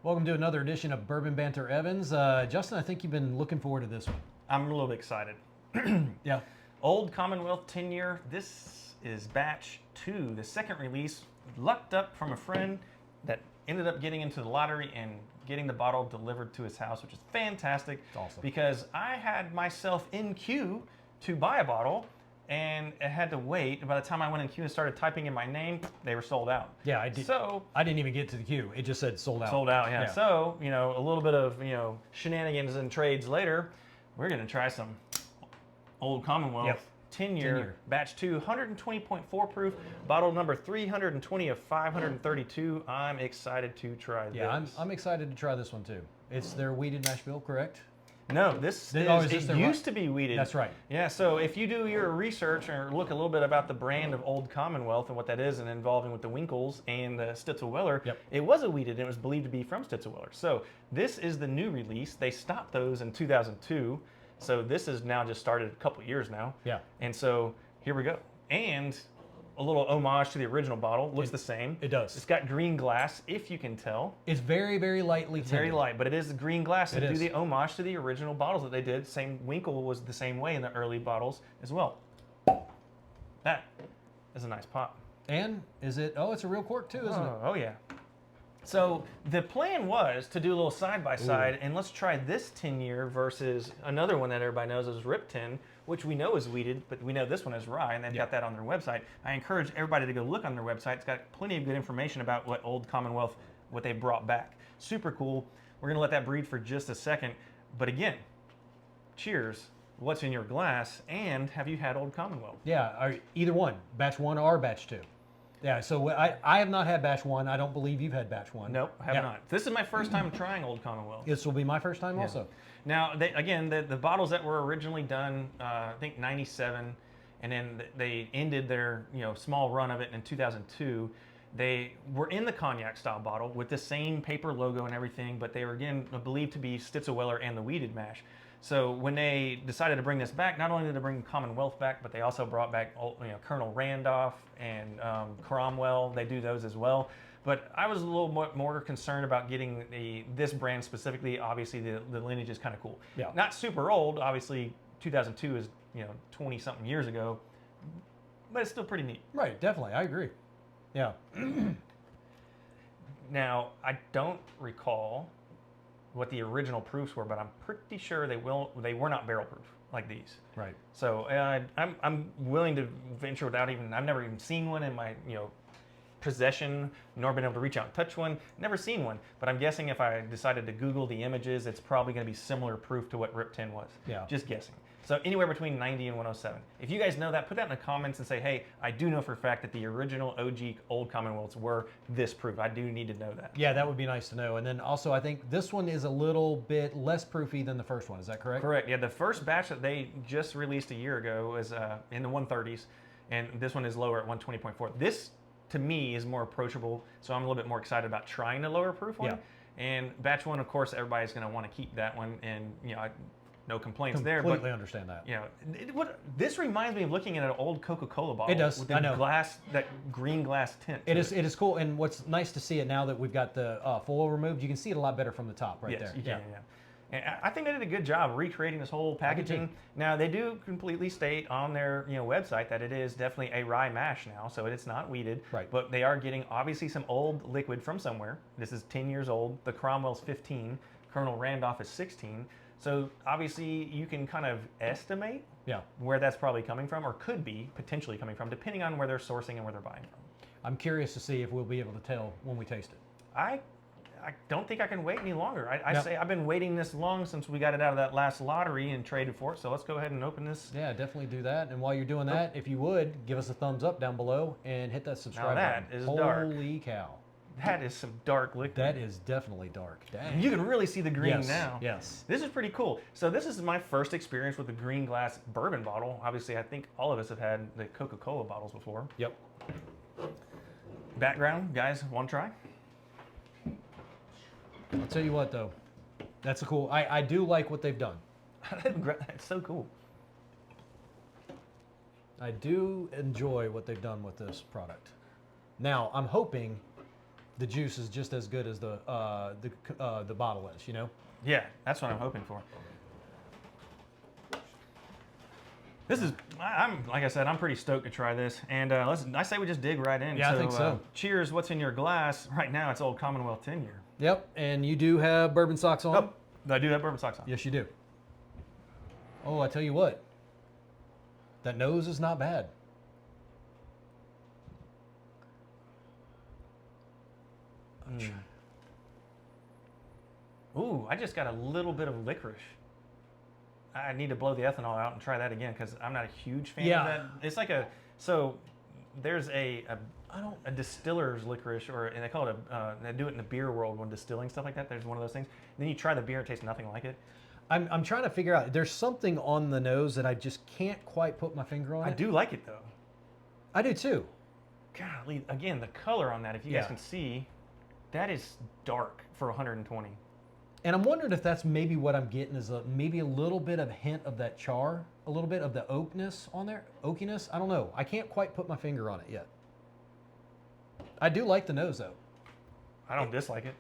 Welcome to another edition of Bourbon Banter Evans. Justin, I think you've been looking forward to this one. I'm a little bit excited. Yeah. Old Commonwealth 10-year. This is batch 2, the second release. Lucked up from a friend that ended up getting into the lottery and getting the bottle delivered to his house, which is fantastic. It's awesome. Because I had myself in queue to buy a bottle, and I had to wait. By the time I went in queue and started typing in my name, they were sold out. Yeah, I did. So I didn't even get to the queue. It just said sold out. sold out, yeah. So, a little bit of, shenanigans and trades later, we're going to try some Old Commonwealth. Yep. 10-year, batch 2, 120.4 proof, bottle number 320 of 532. I'm excited to try this. Yeah, I'm excited to try this one too. It's their weeded mash bill, correct? No, this used to be weeded. That's right. Yeah, so if you do your research or look a little bit about the brand of Old Commonwealth and what that is and involving with the Winkles and the Stitzel-Weller, Yep. It was a weeded and it was believed to be from Stitzel-Weller. So this is the new release. They stopped those in 2002. So this is now just started a couple years now. Yeah. And so here we go. And a little homage to the original bottle. Looks the same. It does. It's got green glass, if you can tell. It's very, very lightly tinted. Very light, but it is green glass to It do is. the homage to the original bottles that they did. Same Winkle was the same way in the early bottles as well. That is a nice pop. And is it? Oh, it's a real cork too, isn't it? Oh yeah. So the plan was to do a little side by side, and let's try this 10-year versus another one that everybody knows is Rip 10, which we know is weeded, but we know this one is rye, and they've got that on their website. I encourage everybody to go look on their website. It's got plenty of good information about what Old Commonwealth, what they brought back. Super cool. We're gonna let that breed for just a second, but again, cheers. What's in your glass, and have you had Old Commonwealth? Yeah, either one, batch 1 or batch 2. Yeah, so I have not had batch 1. I don't believe you've had batch 1. Nope, have not. This is my first time trying Old Commonwealth. This will be my first time also. Now, the bottles that were originally done, I think 97, and then they ended their small run of it in 2002. They were in the cognac style bottle with the same paper logo and everything, but they were again believed to be Stitzel-Weller and the weeded mash. So when they decided to bring this back, not only did they bring Commonwealth back, but they also brought back Colonel Randolph and Cromwell. They do those as well. But I was a little more concerned about getting this brand specifically. Obviously, the lineage is kind of cool. Yeah. Not super old. Obviously, 2002 is 20-something years ago, but it's still pretty neat. Right, definitely. I agree. Yeah. Now, I don't recall what the original proofs were, but I'm pretty sure they were not barrel proof like these. Right. So I'm willing to venture without even, I've never even seen one in my possession, nor been able to reach out and touch one. Never seen one, but I'm guessing if I decided to Google the images, it's probably going to be similar proof to what Rip 10 was. Yeah. Just guessing. So anywhere between 90 and 107. If you guys know that, put that in the comments and say, hey, I do know for a fact that the original OG Old Commonwealths were this proof. I do need to know that. Yeah, that would be nice to know. And then also, I think this one is a little bit less proofy than the first one. Is that correct? Correct. Yeah, the first batch that they just released a year ago was in the 130s, and this one is lower at 120.4. This, to me, is more approachable, so I'm a little bit more excited about trying the lower proof one. Yeah. And batch 1, of course, everybody's going to want to keep that one, and no complaints there. Completely understand that. This reminds me of looking at an old Coca-Cola bottle. It does. With the I know. glass, that green glass tint. It is cool, and what's nice to see it now that we've got the foil removed, you can see it a lot better from the top right there. You can, yeah. And I think they did a good job recreating this whole packaging. Now they do completely state on their website that it is definitely a rye mash now, so it's not weeded. Right. But they are getting obviously some old liquid from somewhere. This is 10 years old. The Cromwell's 15. Colonel Randolph is 16. So obviously you can kind of estimate where that's probably coming from, or could be potentially coming from, depending on where they're sourcing and where they're buying from. I'm curious to see if we'll be able to tell when we taste it. I don't think I can wait any longer. I say I've been waiting this long since we got it out of that last lottery and traded for it. So let's go ahead and open this. Yeah, definitely do that. And while you're doing that, if you would, give us a thumbs up down below and hit that subscribe Now that button. is dark. Holy cow. That is some dark liquid. That is definitely dark. Dang. You can really see the green Yes, now. yes. This is pretty cool. So this is my first experience with a green glass bourbon bottle. Obviously, I think all of us have had the Coca-Cola bottles before. Yep. Background, guys, want to try? I'll tell you what, though. That's a cool. I do like what they've done. That's so cool. I do enjoy what they've done with this product. Now, I'm hoping the juice is just as good as the bottle is. You know. Yeah, that's what I'm hoping for. This is, I'm like I said, I'm pretty stoked to try this, and I say we just dig right in. Yeah, I think so. Cheers! What's in your glass right now? It's Old Commonwealth 10-year. Yep, and you do have bourbon socks on. Oh, I do have bourbon socks on. Yes, you do. Oh, I tell you what, that nose is not bad. Ooh, I just got a little bit of licorice. I need to blow the ethanol out and try that again because I'm not a huge fan of that. It's like there's a distiller's licorice, and they call it they do it in the beer world when distilling stuff like that. There's one of those things. And then you try the beer, it tastes nothing like it. I'm trying to figure out. There's something on the nose that I just can't quite put my finger on. I do like it though. I do too. Golly, again, the color on that, if you guys can see, that is dark for 120. And I'm wondering if that's maybe what I'm getting is maybe a little bit of hint of that char, a little bit of the oakness on there, oakiness. I don't know. I can't quite put my finger on it yet. I do like the nose though. I don't dislike it.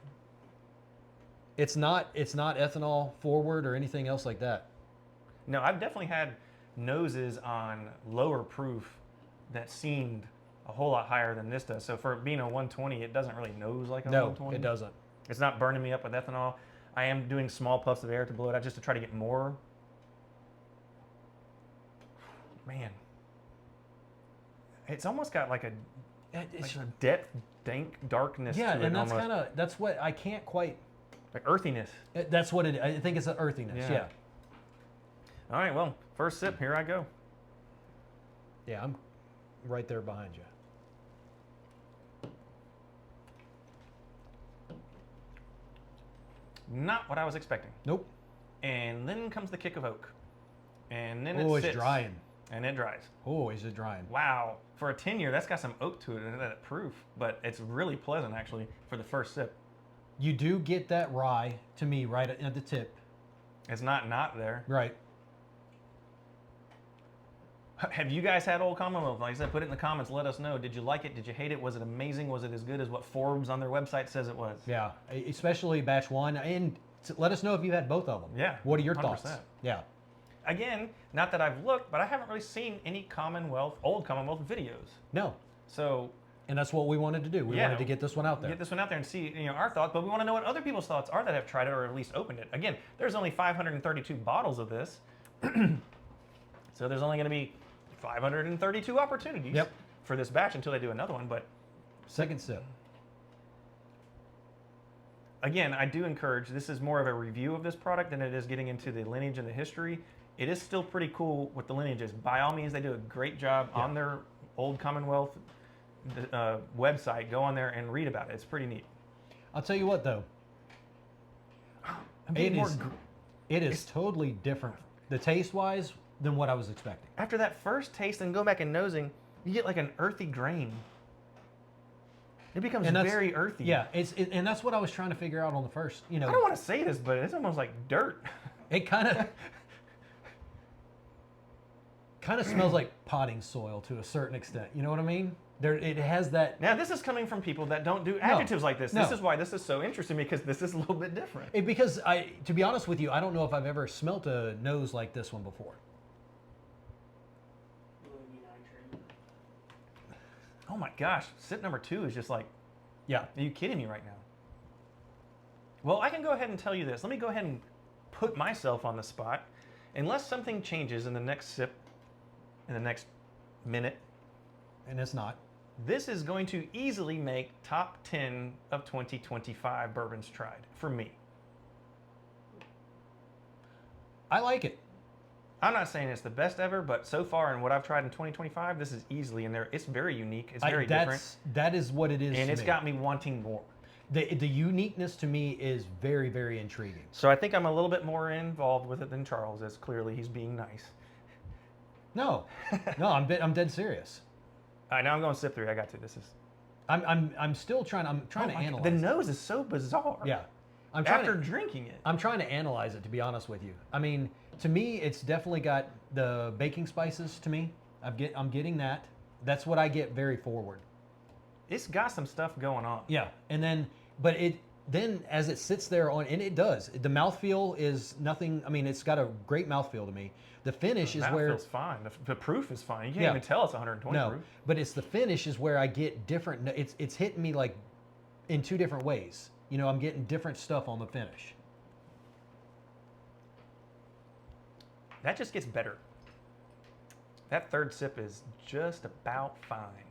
It's not ethanol forward or anything else like that. No, I've definitely had noses on lower proof that seemed a whole lot higher than this does. So for being a 120, it doesn't really nose like a 120. No, it doesn't. It's not burning me up with ethanol. I am doing small puffs of air to blow it out just to try to get more. Man, it's almost got like a depth, dank darkness to it. Yeah, and that's what I can't quite. Like earthiness. That's what it. I think it's an earthiness. Yeah. All right. Well, first sip. Here I go. Yeah, I'm right there behind you. Not what I was expecting. Nope. And then comes the kick of oak. And then it's sits. drying. And it dries. Oh, is it drying? Wow. For a 10-year, that's got some oak to it and that proof. But it's really pleasant, actually, for the first sip. You do get that rye, to me, right at the tip. It's not there. Right. Have you guys had Old Commonwealth? Like I said, put it in the comments. Let us know. Did you like it? Did you hate it? Was it amazing? Was it as good as what Forbes on their website says it was? Yeah, especially batch one. And let us know if you had both of them. Yeah. What are your 100%. thoughts? Yeah. Again, not that I've looked, but I haven't really seen any Old Commonwealth videos. No. So. And that's what we wanted to do. We wanted to get this one out there. Get this one out there and see our thoughts, but we want to know what other people's thoughts are that have tried it or at least opened it. Again, there's only 532 bottles of this. So there's only going to be 532 opportunities for this batch until they do another one. But second sip. Again, I do encourage, this is more of a review of this product than it is getting into the lineage and the history. It is still pretty cool with the lineages. By all means, they do a great job on their Old Commonwealth website. Go on there and read about it. It's pretty neat. I'll tell you what, though. It is totally different, the taste-wise, than what I was expecting. After that first taste and go back and nosing, you get like an earthy grain. It becomes very earthy. Yeah, and that's what I was trying to figure out on the first. I don't want to say this, but it's almost like dirt. It kind of smells like potting soil to a certain extent. You know what I mean? It has that. Now, this is coming from people that don't do adjectives like this. This is why this is so interesting, because this is a little bit different. Because to be honest with you, I don't know if I've ever smelt a nose like this one before. Oh my gosh, sip number 2 is just like, are you kidding me right now? Well, I can go ahead and tell you this. Let me go ahead and put myself on the spot. Unless something changes in the next sip, in the next minute. And it's not. This is going to easily make top 10 of 2025 bourbons tried for me. I like it. I'm not saying it's the best ever, but so far in what I've tried in 2025, this is easily in there. It's very unique. It's very different. That is what it is. And it's got me wanting more. The uniqueness to me is very, very intriguing. So I think I'm a little bit more involved with it than Charles is. Clearly, he's being nice. No, I'm dead serious. All right, now I'm going sip 3. I got to. This is. I'm still trying. I'm trying to analyze. The nose is so bizarre. Yeah. After drinking it. I'm trying to analyze it, to be honest with you. I mean, to me, it's definitely got the baking spices to me. I'm getting that. That's what I get very forward. it's got some stuff going on. Yeah, and then, but then as it sits there on, and it does, the mouthfeel is nothing. I mean, it's got a great mouthfeel to me. The finish is where Mouthfeel's fine. The proof is fine. You can't Yeah. even tell it's 120 no, proof. but it's the finish is where I get different. It's hitting me like in two different ways. You know, I'm getting different stuff on the finish. That just gets better. That third sip is just about fine.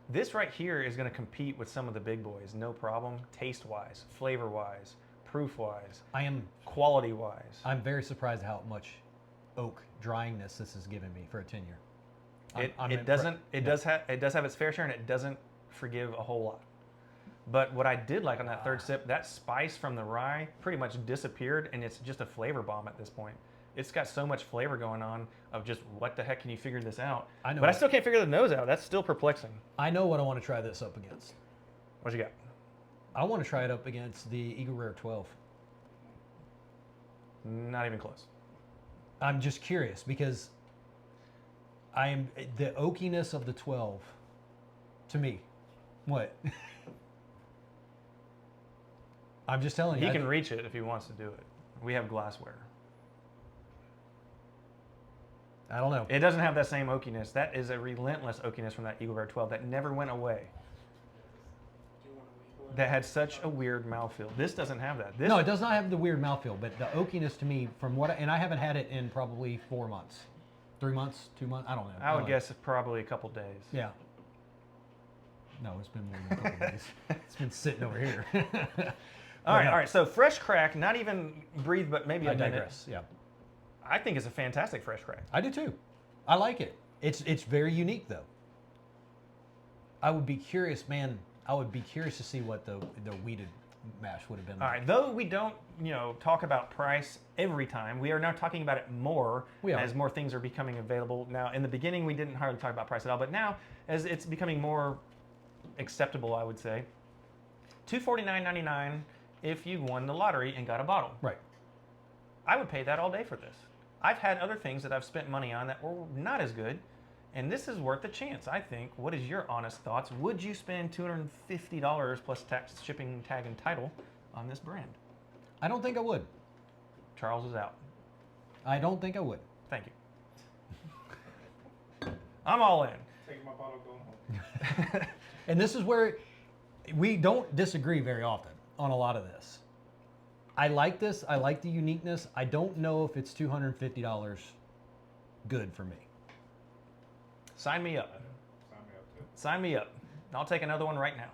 This right here is going to compete with some of the big boys, no problem. Taste-wise, flavor-wise, proof-wise, quality-wise. I'm very surprised how much oak dryingness this has given me for a 10-year. It does have its fair share, and it doesn't forgive a whole lot. But what I did like on that third sip, that spice from the rye pretty much disappeared, and it's just a flavor bomb at this point. It's got so much flavor going on of just what the heck can you figure this out? I know, but I still can't figure the nose out. That's still perplexing. I know what I want to try this up against. What you got? I want to try it up against the Eagle Rare 12. Not even close. I'm just curious because the oakiness of the 12 to me. What? I'm just telling you. He can reach it if he wants to do it. We have glassware. I don't know. It doesn't have that same oakiness. That is a relentless oakiness from that Eagle Rare 12 that never went away. That had such a weird mouthfeel. This doesn't have that. No, it does not have the weird mouthfeel, but the oakiness to me, and I haven't had it in probably 4 months. 3 months, 2 months, I don't know. I would guess probably a couple days. Yeah. No, it's been more than a couple days. It's been sitting over here. All right. So fresh crack, not even breathe, but maybe a I minute. digress. Yeah. I think it's a fantastic fresh crack. I do too. I like it. It's very unique though. I would be curious, man. I would be curious to see what the weeded mash would have been. All right. Though we don't, talk about price every time, we are now talking about it more as more things are becoming available. Now, in the beginning, we didn't hardly talk about price at all, but now, as it's becoming more acceptable, I would say, $249.99 if you won the lottery and got a bottle. Right. I would pay that all day for this. I've had other things that I've spent money on that were not as good, and this is worth a chance, I think. What is your honest thoughts? Would you spend $250 plus tax, shipping, tag, and title on this brand? I don't think I would. Charles is out. I don't think I would. Thank you. I'm all in. Taking my bottle, going home. And this is where we don't disagree very often on a lot of this. I like this. I like the uniqueness. I don't know if it's $250 good for me. Sign me up. Sign me up too. Sign me up. I'll take another one right now.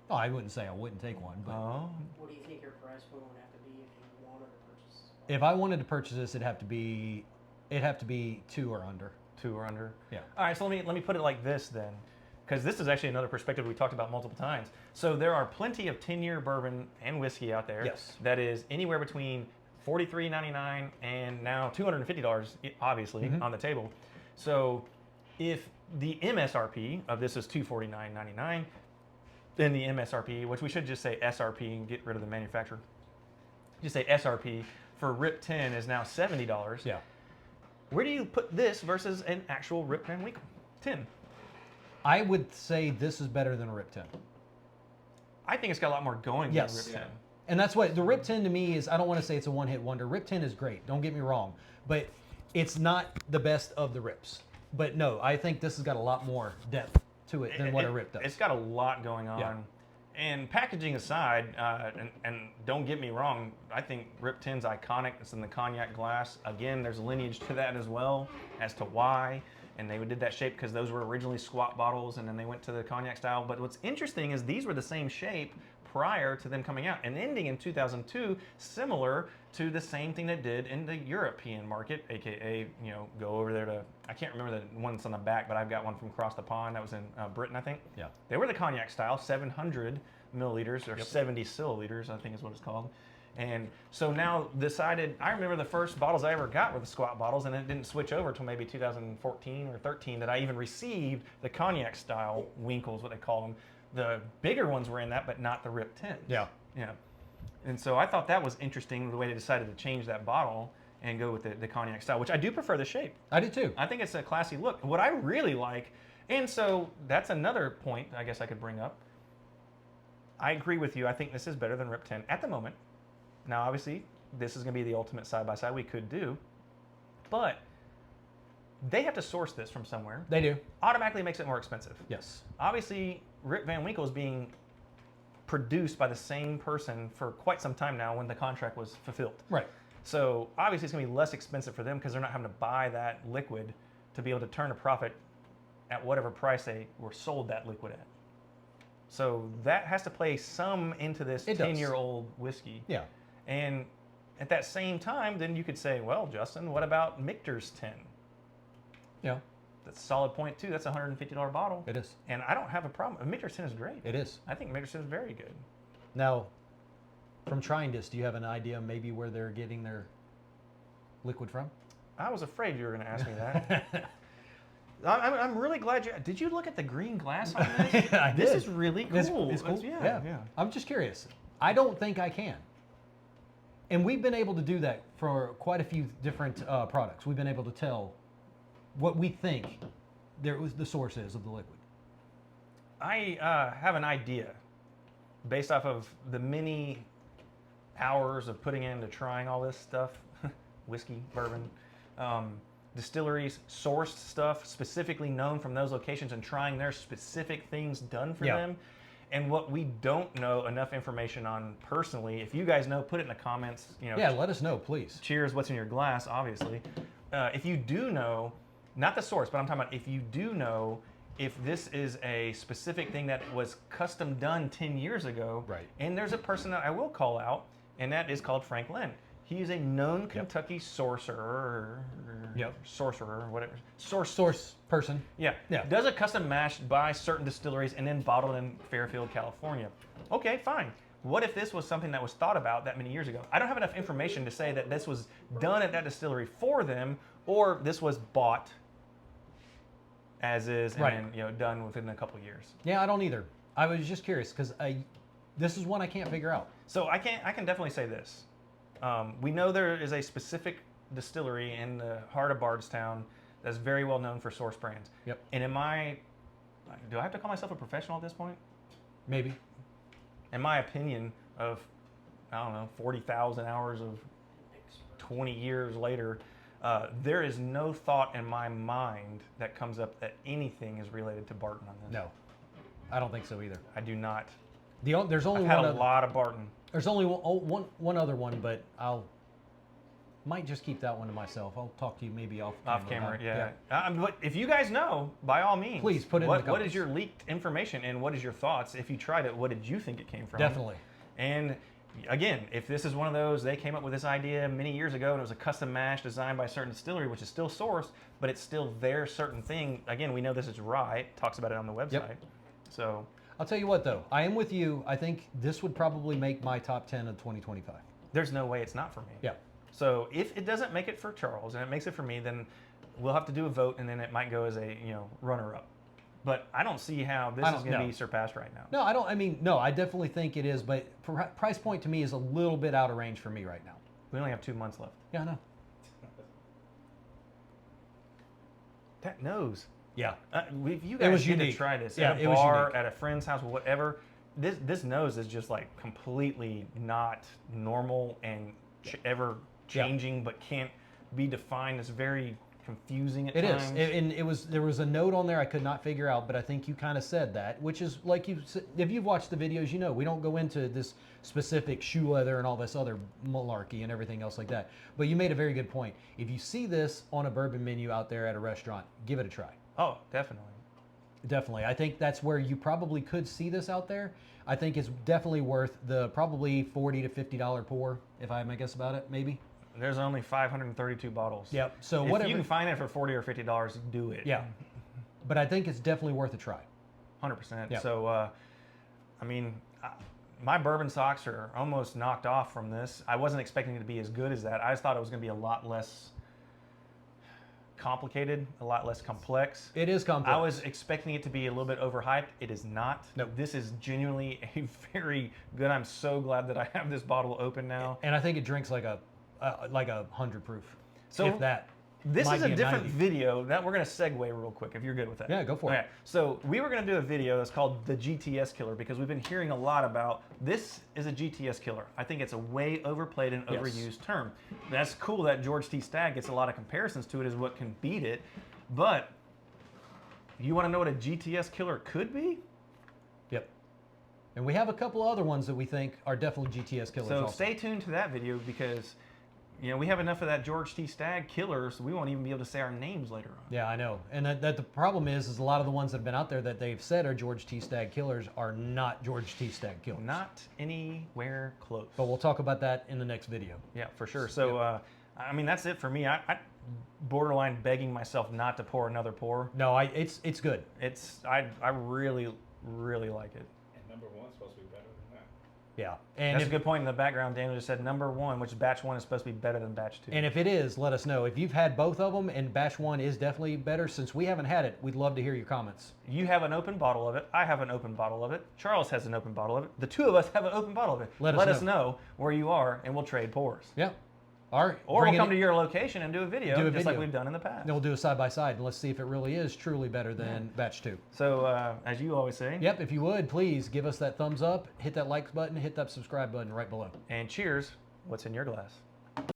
Oh, I wouldn't say I wouldn't take one, but What do you think your price point would have to be if you wanted to purchase this? if I wanted to purchase this, it'd have to be 2 or under. 2 or under. Yeah. All right, so let me put it like this then, because this is actually another perspective we talked about multiple times. So there are plenty of 10-year bourbon and whiskey out there. Yes. That is anywhere between $43.99 and now $250, obviously, on the table. So if the MSRP of this is $249.99, then the MSRP, which we should just say SRP and get rid of the manufacturer, just say SRP for RIP 10 is now $70. Yeah. Where do you put this versus an actual Rip Van Winkle 10? I would say this is better than a Rip 10. I think it's got a lot more going Yes. than Rip 10. And that's what the Rip 10 to me is. I don't want to say it's a one-hit wonder. Rip 10 is great. Don't get me wrong. But it's not the best of the Rips. But no, I think this has got a lot more depth to it than what a Rip does. It's got a lot going on. Yeah. And packaging aside, and don't get me wrong, I think Rip 10's iconic. It's in the cognac glass. Again, there's lineage to that as well as to why. And they did that shape because those were originally squat bottles, and then they went to the cognac style. But what's interesting is these were the same shape prior to them coming out and ending in 2002, similar to the same thing they did in the European market, aka go over there to, I can't remember the one that's on the back, but I've got one from across the pond that was in Britain, I think. Yeah. They were the cognac style, 700 milliliters or 70 milliliters, I think is what it's called. And so now decided, I remember the first bottles I ever got were the squat bottles, and it didn't switch over until maybe 2014 or 13 that I even received the cognac style Winkles, what they call them. The bigger ones were in that, but not the Rip 10s. Yeah. Yeah. And so I thought that was interesting, the way they decided to change that bottle and go with the cognac style, which I do prefer the shape. I do too. I think it's a classy look. What I really like, And so that's another point I guess I could bring up. I agree with you. I think this is better than Rip 10 at the moment. Now, obviously, this is going to be the ultimate side-by-side we could do. But they have to source this from somewhere. They do. Automatically makes it more expensive. Yes. Obviously, Rip Van Winkle is being produced by the same person for quite some time now when the contract was fulfilled. Right. So obviously it's going to be less expensive for them because they're not having to buy that liquid to be able to turn a profit at whatever price they were sold that liquid at. So that has to play some into this 10-year-old whiskey. Yeah. And at that same time, then you could say, well, Justin, what about Michter's 10? Yeah. That's a solid point too. That's a $150 bottle. It is. And I don't have a problem. Michter's 10 is great. It is. I think Michter's 10 is very good. Now, from trying this, do you have an idea maybe where they're getting their liquid from? I was afraid you were going to ask me that. I'm really glad you. Did you look at the green glass on this? I This did. is really cool. It's cool. Yeah. I'm just curious. I don't think I can. And we've been able to do that for quite a few different products. We've been able to tell what we think the source is of the liquid. I have an idea based off of the many hours of putting into trying all this stuff, whiskey, bourbon, distilleries, sourced stuff, specifically known from those locations and trying their specific things done for them. And what we don't know enough information on personally, if you guys know, put it in the comments. Yeah, let us know, please. Cheers, what's in your glass, obviously. If you do know, not the source, but I'm talking about if you do know if this is a specific thing that was custom done 10 years ago. Right. And there's a person that I will call out, and that is called Frank Lynn. He is a known Kentucky sorcerer, sorcerer, whatever. Source person. Yeah. Does a custom mash by certain distilleries and then bottled in Fairfield, California. Okay, fine. What if this was something that was thought about that many years ago? I don't have enough information to say that this was done at that distillery for them, or this was bought as is and then, done within a couple years. Yeah, I don't either. I was just curious because this is one I can't figure out. So I can definitely say this. We know there is a specific distillery in the heart of Bardstown that's very well known for source brands. Yep. And do I have to call myself a professional at this point? Maybe. In my opinion of, 40,000 hours of 20 years later, there is no thought in my mind that comes up that anything is related to Barton on this. No, I don't think so either. I do not. There's only I've had one a other, lot of Barton. There's only one other one, but might just keep that one to myself. I'll talk to you maybe off Camera, yeah. But if you guys know, by all means, please put it in the comments. What is your leaked information and what is your thoughts? If you tried it, what did you think it came from? Definitely. And again, if this is one of those, they came up with this idea many years ago and it was a custom mash designed by a certain distillery, which is still sourced, but it's still their certain thing. Again, we know this is rye. It talks about it on the website. Yep. So I'll tell you what, though. I am with you. I think this would probably make my top 10 of 2025. there's no way it's not for me. Yeah. So if it doesn't make it for Charles and it makes it for me, then we'll have to do a vote, and then it might go as a runner-up. But I don't see how this is going to be surpassed right now. No, I don't. I mean, no, I definitely think it is, but price point to me is a little bit out of range for me right now. We only have 2 months left. Yeah, I know. That nose. Yeah. If you guys need to unique. try this Yeah, at it a was bar, unique. at a friend's house, whatever, this nose is just like completely not normal and ever changing, but can't be defined. It's very confusing at times. It is, and there was a note on there I could not figure out, but I think you kind of said that, which is like if you've watched the videos, we don't go into this specific shoe leather and all this other malarkey and everything else like that. But you made a very good point. If you see this on a bourbon menu out there at a restaurant, give it a try. Oh, definitely. Definitely. I think that's where you probably could see this out there. I think it's definitely worth the probably $40 to $50 pour, if I may guess about it, maybe. There's only 532 bottles. Yep. So if whatever you can find it for $40 or $50, do it. Yeah. But I think it's definitely worth a try. 100%. Yeah. So, my bourbon socks are almost knocked off from this. I wasn't expecting it to be as good as that. I just thought it was going to be a lot less complicated, a lot less complex. It is complex. I was expecting it to be a little bit overhyped. It is not. No. This is genuinely a very good. I'm so glad that I have this bottle open now. And I think it drinks like a 100 proof. So if that. This might is a be a different 90. video that we're going to segue real quick if you're good with that. Yeah, go for it. Okay, so we were going to do a video that's called the GTS killer because we've been hearing a lot about this is a GTS killer. I think it's a way overplayed and Yes. overused term. That's cool that George T. Stagg gets a lot of comparisons to it as what can beat it, but you want to know what a GTS killer could be? Yep. And we have a couple other ones that we think are definitely GTS killers. So also. stay tuned to that video because we have enough of that George T. Stagg killer, so we won't even be able to say our names later on. Yeah, I know. And that the problem is a lot of the ones that have been out there that they've said are George T. Stagg killers are not George T. Stagg killers. Not anywhere close. But we'll talk about that in the next video. Yeah, for sure. So, I mean, that's it for me. I borderline begging myself not to pour another pour. No, it's good. I really, really like it. And number one's supposed to be better than that. Yeah. And That's a good point in the background. Daniel just said number one, which batch one is supposed to be better than batch two. And if it is, let us know. If you've had both of them and batch one is definitely better, since we haven't had it, we'd love to hear your comments. You have an open bottle of it. I have an open bottle of it. Charles has an open bottle of it. The two of us have an open bottle of it. Let us us know where you are, and we'll trade pours. Yeah. All right. Or bring we'll it come to your location and do a video, just like we've done in the past. Then we'll do a side by side and let's see if it really is truly better than batch two. So, as you always say, Yep. If you would, please give us that thumbs up, hit that like button, hit that subscribe button right below. and cheers. What's in your glass?